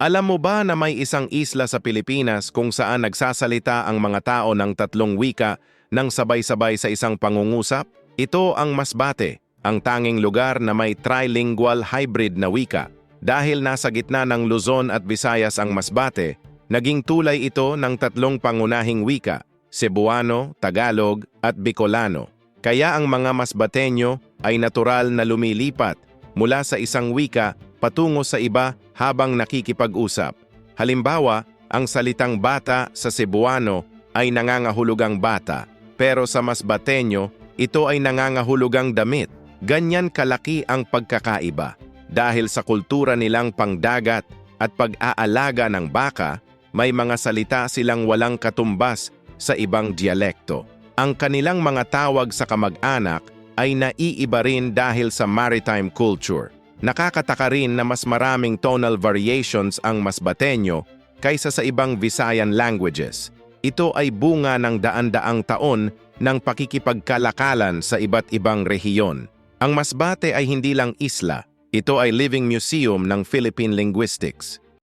Alam mo ba na may isang isla sa Pilipinas kung saan nagsasalita ang mga tao ng tatlong wika ng sabay-sabay sa isang pangungusap? Ito ang Masbate, ang tanging lugar na may trilingual hybrid na wika. Dahil nasa gitna ng Luzon at Visayas ang Masbate, naging tulay ito ng tatlong pangunahing wika, Cebuano, Tagalog at Bicolano. Kaya ang mga Masbateño ay natural na lumilipat mula sa isang wika patungo sa iba habang nakikipag-usap. Halimbawa, ang salitang bata sa Cebuano ay nangangahulugang bata, pero sa Masbateño, ito ay nangangahulugang damit. Ganyan kalaki ang pagkakaiba. Dahil sa kultura nilang pangdagat at pag-aalaga ng baka, may mga salita silang walang katumbas sa ibang dialekto. Ang kanilang mga tawag sa kamag-anak ay naiiba rin dahil sa maritime culture. Nakakataka rin na mas maraming tonal variations ang Masbateño kaysa sa ibang Visayan languages. Ito ay bunga ng daan-daang taon ng pakikipagkalakalan sa iba't ibang rehiyon. Ang Masbate ay hindi lang isla, ito ay living museum ng Philippine linguistics.